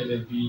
LLB।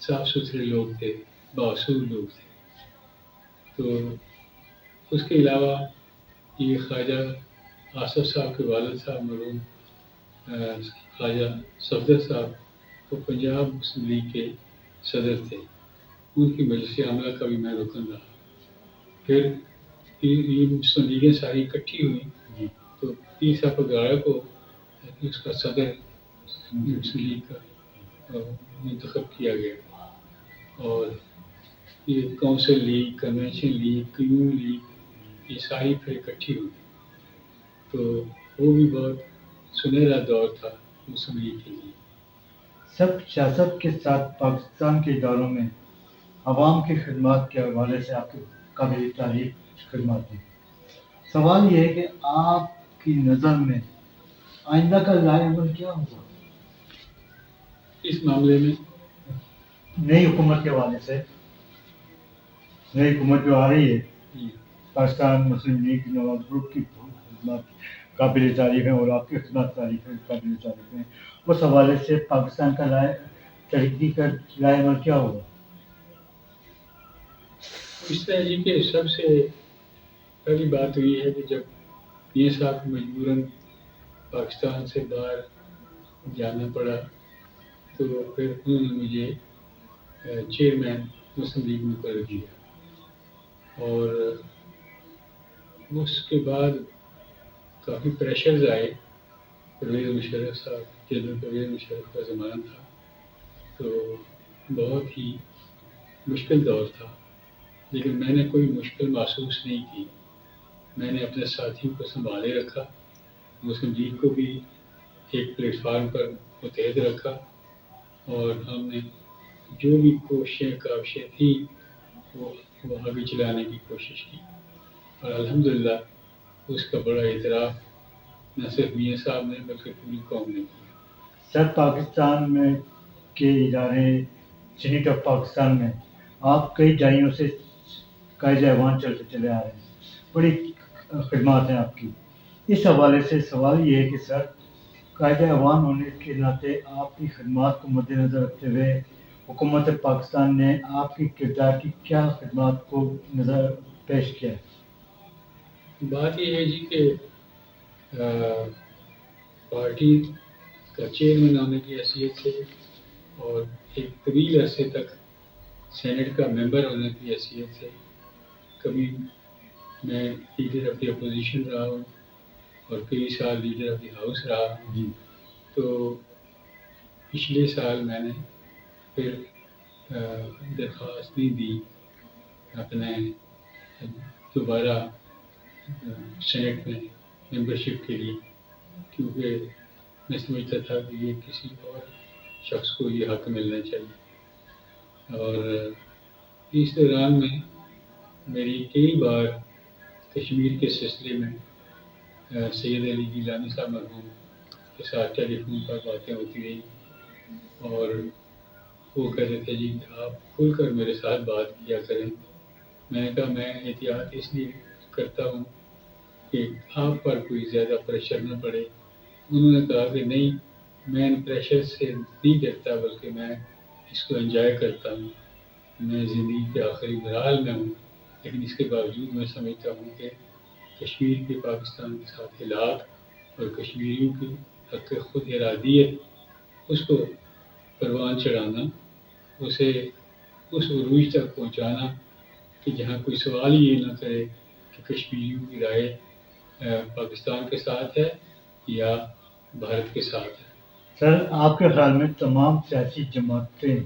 صاف ستھرے لوگ تھے، بااصول لوگ تھے. تو اس کے علاوہ یہ خواجہ آصف صاحب کے والد صاحب مرحوم خواجہ صفدر صاحب وہ پنجاب مسلم لیگ کے صدر تھے. ان کی مجلس عاملہ کا بھی میں رکن رہا. پھر یہ مسلم لیگیں ساری اکٹھی ہوئی تو 30 اگست کو اس کا صدر مسلم لیگ کا منتخب کیا گیا. اور یہ کونسل لیگ، کنونشن لیگ، قیوم لیگ یہ ساری پھر اکٹھی ہوئی. تو وہ بھی بہت سنہرا دور تھا مسلم لیگ کے لیے. سب سیاست کے ساتھ پاکستان کے اداروں میں عوام کی خدمات کے حوالے سے آپ کی قابل تعریف خدمات ہیں. سوال یہ ہے کہ آپ کی نظر میں آئندہ کا رائے عمل کیا ہوگا اس معاملے میں؟ نئی حکومت کے حوالے سے. نئی حکومت جو آ رہی ہے پاکستان مسلم لیگ نواز گروپ کی خدمات قابل تعریف ہیں اور آپ کی خدمات قابل تعریف ہیں. اس حوالے سے پاکستان کا رائے ترقی کا رائے عمل کیا ہوگا؟ اس طرح جی کہ سب سے پہلی بات تو یہ ہے کہ جب یہ صاحب مجبوراً پاکستان سے باہر جانا پڑا تو پھر انہوں نے مجھے چیئرمین مسلم لیگ مقرر کیا. اور اس کے بعد کافی پریشرز آئے. پرویز مشرف صاحب، جنرل پرویز مشرف کا زمانہ تھا تو بہت ہی مشکل دور تھا. لیکن میں نے کوئی مشکل محسوس نہیں کی. میں نے اپنے ساتھیوں کو سنبھالے رکھا، مسلم لیگ کو بھی ایک پلیٹ فارم پر متحد رکھا اور ہم نے جو بھی کوششیں کاوشیں تھیں وہ آگے چلانے کی کوشش کی. اور الحمدللہ اس کا بڑا اعتراف نہ صرف میاں صاحب نے بلکہ پوری قوم نے کیا. سر پاکستان میں کے ادارے سینیٹ آف پاکستان میں آپ کئی دہائیوں سے قائد ایوان چلتے چلے آ رہے ہیں. بڑی خدمات ہیں آپ کی. اس حوالے سے سوال یہ ہے کہ سر قائد ایوان ہونے کے ناطے آپ کی خدمات کو مد نظر رکھتے ہوئے حکومت پاکستان نے آپ کی کردار کی کیا خدمات کو نظر پیش کیا ہے؟ بات یہ ہے جی کہ پارٹی کا چیئرمین ہونے کی حیثیت سے اور ایک طویل عرصے تک سینٹ کا ممبر ہونے کی حیثیت سے کبھی میں لیڈر آف دی اپوزیشن رہا ہوں اور کئی سال لیڈر آف دی ہاؤس رہا ہوں. تو پچھلے سال میں نے پھر درخواست نہیں دی اپنے دوبارہ سینٹ میں ممبرشپ کے لیے، کیونکہ میں سمجھتا تھا کہ یہ کسی اور شخص کو یہ حق ملنا چاہیے. اور اس دوران میں میری کئی بار کشمیر کے سلسلے میں سید علی گیلانی صاحب مرحوم کے ساتھ ٹیلی فون پر باتیں ہوتی رہی اور وہ کہتے تھے جی آپ کھل کر میرے ساتھ بات کیا کریں. میں نے کہا میں احتیاط اس لیے کرتا ہوں کہ آپ پر کوئی زیادہ پریشر نہ پڑے. انہوں نے کہا کہ نہیں، میں ان پریشر سے نہیں ڈرتا بلکہ میں اس کو انجوائے کرتا ہوں. میں زندگی کے آخری مراحل میں ہوں لیکن اس کے باوجود میں سمجھتا ہوں کہ کشمیر کے پاکستان کے ساتھ حالات اور کشمیریوں کی حق خود ارادیت اس کو پروان چڑھانا، اسے اس عروج تک پہنچانا کہ جہاں کوئی سوال ہی یہ نہ کرے کہ کشمیریوں کی رائے پاکستان کے ساتھ ہے یا بھارت کے ساتھ ہے. سر آپ کے خیال میں تمام سیاسی جماعتیں،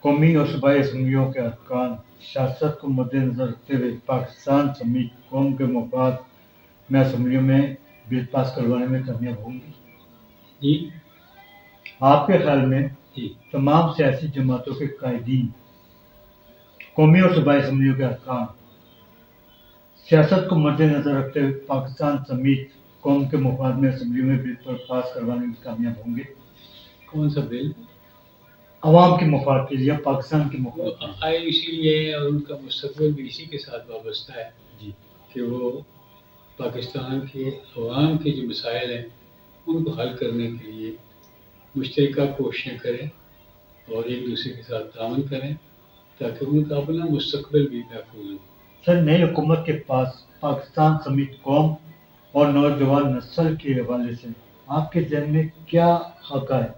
قومی اور صوبائی اسمبلیوں کے ارکان سیاست کو مد نظر رکھتے ہوئے پاکستان سمیت قوم کے مفاد میں اسمبلیوں میں بل پاس کروانے میں کامیاب ہوں گی؟ جی آپ کے خیال میں جی تمام سیاسی جماعتوں کے قائدین، قومی اور صوبائی اسمبلیوں کے ارکان سیاست کو مد نظر رکھتے ہوئے پاکستان سمیت قوم کے مفاد میں اسمبلیوں میں بل پاس کروانے میں کامیاب ہوں گے؟ کون سا بل؟ عوام کے مفاد کے لیے، پاکستان کے وہ مفاد کے لیے. آئے اسی لیے ہے اور ان کا مستقبل بھی اسی کے ساتھ وابستہ ہے جی کہ وہ پاکستان کے عوام کے جو مسائل ہیں ان کو حل کرنے کے لیے مشترکہ کوششیں کریں اور ایک دوسرے کے ساتھ تعاون کریں تاکہ ان کا اپنا مستقبل بھی محفوظ ہو۔ سر، نئی حکومت کے پاس پاکستان سمیت قوم اور نوجوان نسل کے حوالے سے آپ کے ذہن میں کیا خاکہ ہے؟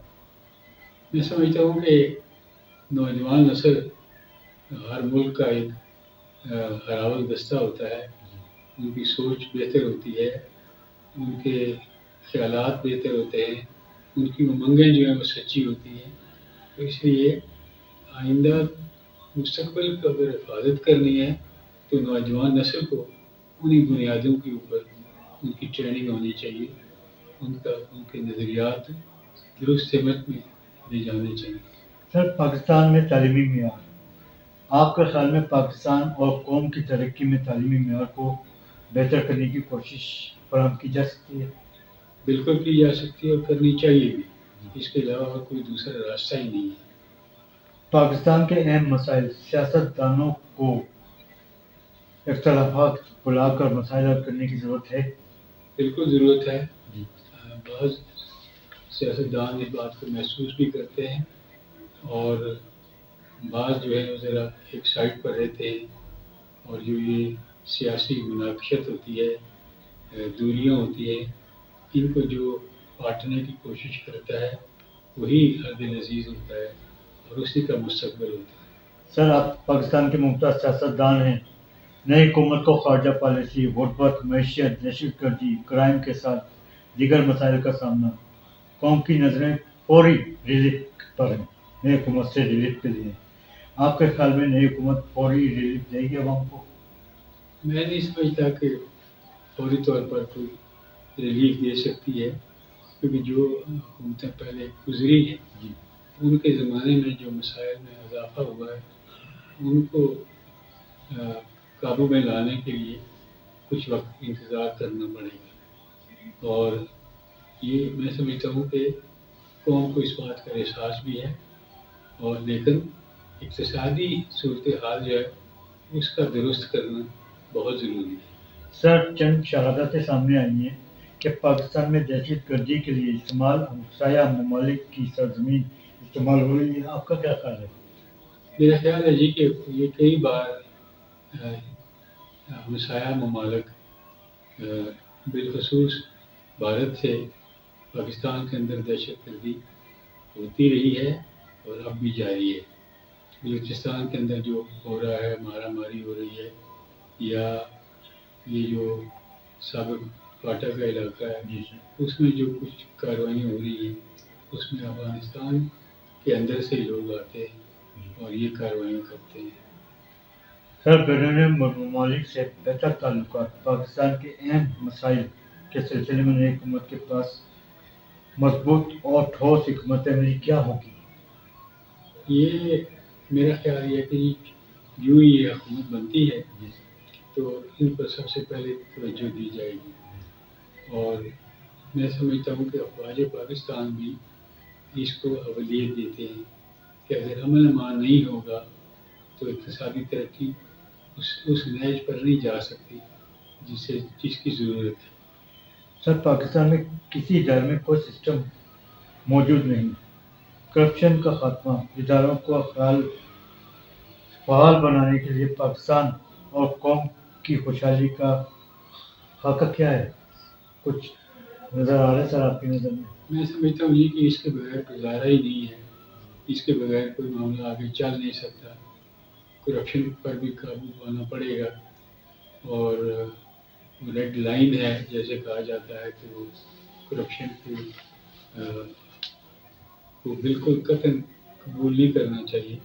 میں سمجھتا ہوں کہ نوجوان نسل ہر ملک کا ایک ہراول دستہ ہوتا ہے، ان کی سوچ بہتر ہوتی ہے، ان کے خیالات بہتر ہوتے ہیں، ان کی امنگیں جو ہیں وہ سچی ہوتی ہیں، تو اس لیے آئندہ مستقبل کو اگر حفاظت کرنی ہے تو نوجوان نسل کو انہی بنیادوں کے اوپر ان کی ٹریننگ ہونی چاہیے، ان کے نظریات درست سمت میں لے جانے چاہیے۔ سر، پاکستان میں تعلیمی معیار، آپ کے خیال میں پاکستان اور قوم کی ترقی میں تعلیمی معیار کو بہتر کرنے کی کوشش فراہم کی جا سکتی ہے؟ بالکل کی جا سکتی ہے اور کرنی چاہیے بھی، اس کے علاوہ اور کوئی دوسرا راستہ ہی نہیں ہے۔ پاکستان کے اہم مسائل، سیاست دانوں کو اختلافات بلا کر مسائل حل کرنے کی ضرورت ہے؟ بالکل ضرورت ہے۔ جی۔ بعض سیاستدان اس بات کو محسوس بھی کرتے ہیں اور بعض جو ہے وہ ذرا ایک سائڈ پر رہتے ہیں، اور جو یہ سیاسی مناقشت ہوتی ہے، دوریاں ہوتی ہیں، ان کو جو بانٹنے کی کوشش کرتا ہے وہی حد عزیز ہوتا ہے اور اسی کا مستقبل ہوتا ہے۔ سر، آپ پاکستان کے ممتاز سیاستدان ہیں، نئی حکومت کو خارجہ پالیسی، غربت، معیشت، دہشت گردی، کرائم کے ساتھ دیگر مسائل کا سامنا، قوم کی نظریں فوری ریلیف پر ہیں، نئی حکومت سے ریلیف کے لیے آپ کے خیال میں نئی حکومت فوری ریلیف دے گی عوام کو؟ میں نہیں سمجھتا کہ فوری طور پر کوئی ریلیف دے سکتی ہے، کیونکہ جو حکومتیں پہلے گزری ہیں جی۔ ان کے زمانے میں جو مسائل میں اضافہ ہوا ہے ان کو قابو میں لانے کے لیے کچھ وقت انتظار کرنا پڑے گا، اور یہ میں سمجھتا ہوں کہ قوم کو اس بات کا احساس بھی ہے، اور لیکن اقتصادی صورتحال جو ہے اس کا درست کرنا بہت ضروری ہے۔ سر، چند شہادتیں سامنے آئی ہیں کہ پاکستان میں دہشت گردی کے لیے استعمال ہمسایہ ممالک کی سرزمین استعمال ہو رہی ہے، آپ کا کیا خیال ہے؟ میرا خیال ہے جی کہ یہ کئی بار ہمسایہ ممالک بالخصوص بھارت سے پاکستان کے اندر دہشت گردی ہوتی رہی ہے اور اب بھی جاری ہے۔ بلوچستان کے اندر جو ہو رہا ہے، مارا ماری ہو رہی ہے، یا یہ جو سابق فاٹا کا علاقہ ہے جی سر۔ اس میں جو کچھ کارروائیاں ہو رہی ہیں اس میں افغانستان کے اندر سے لوگ آتے ہیں اور یہ کارروائیاں کرتے ہیں۔ سر، بیرون ممالک سے بہتر تعلقات پاکستان کے اہم مسائل کے سلسلے میں نئی حکومت کے پاس مضبوط اور ٹھوس حکمت عملی کیا ہوگی؟ یہ میرا خیال یہ ہے کہ یوں ہی یہ حکومت بنتی ہے جی تو ان پر سب سے پہلے توجہ دی جائے گی، اور میں سمجھتا ہوں کہ افواج پاکستان بھی اس کو اولویت دیتے ہیں کہ اگر امن امان نہیں ہوگا تو اقتصادی ترقی اس نہج پر نہیں جا سکتی جس کی ضرورت ہے۔ سر، پاکستان میں کسی ادارے میں کوئی سسٹم موجود نہیں، کرپشن کا خاتمہ، اداروں کو فعال بنانے کے لیے پاکستان اور قوم کی خوشحالی کا خاکہ کیا ہے؟ کچھ نظر آ رہا ہے سر آپ کی نظر میں؟ میں سمجھتا ہوں یہ کہ اس کے بغیر گزارا ہی نہیں ہے، اس کے بغیر کوئی معاملہ آگے چل نہیں سکتا۔ کرپشن پر بھی قابو پانا پڑے گا، اور ریڈ لائن ہے جیسے کہا جاتا ہے کہ وہ کرپشن کو بالکل قطعاً قبول نہیں کرنا چاہیے،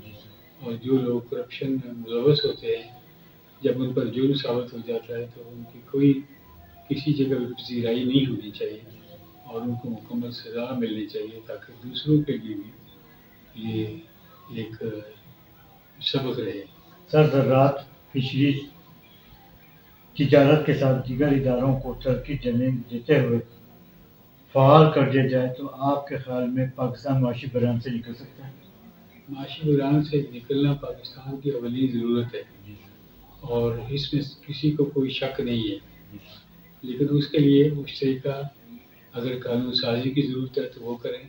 اور جو لوگ کرپشن میں ملوث ہوتے ہیں جب ان پر جرم ثابت ہو جاتا ہے تو ان کی کوئی کسی جگہ بھی پذیرائی نہیں ہونی چاہیے اور ان کو مکمل سزا ملنی چاہیے تاکہ دوسروں کے لیے بھی یہ ایک سبق رہے۔ سر، زراعت، فشریز، تجارت کے ساتھ دیگر اداروں کو ترقی دیتے ہوئے فعال کر دیا جائے تو آپ کے خیال میں پاکستان معاشی بحران سے نکل سکتا ہے؟ معاشی بحران سے نکلنا پاکستان کی اولین ضرورت ہے اور اس میں کسی کو کوئی شک نہیں ہے، لیکن اس کے لیے مشترکہ اگر قانون سازی کی ضرورت ہے تو وہ کریں،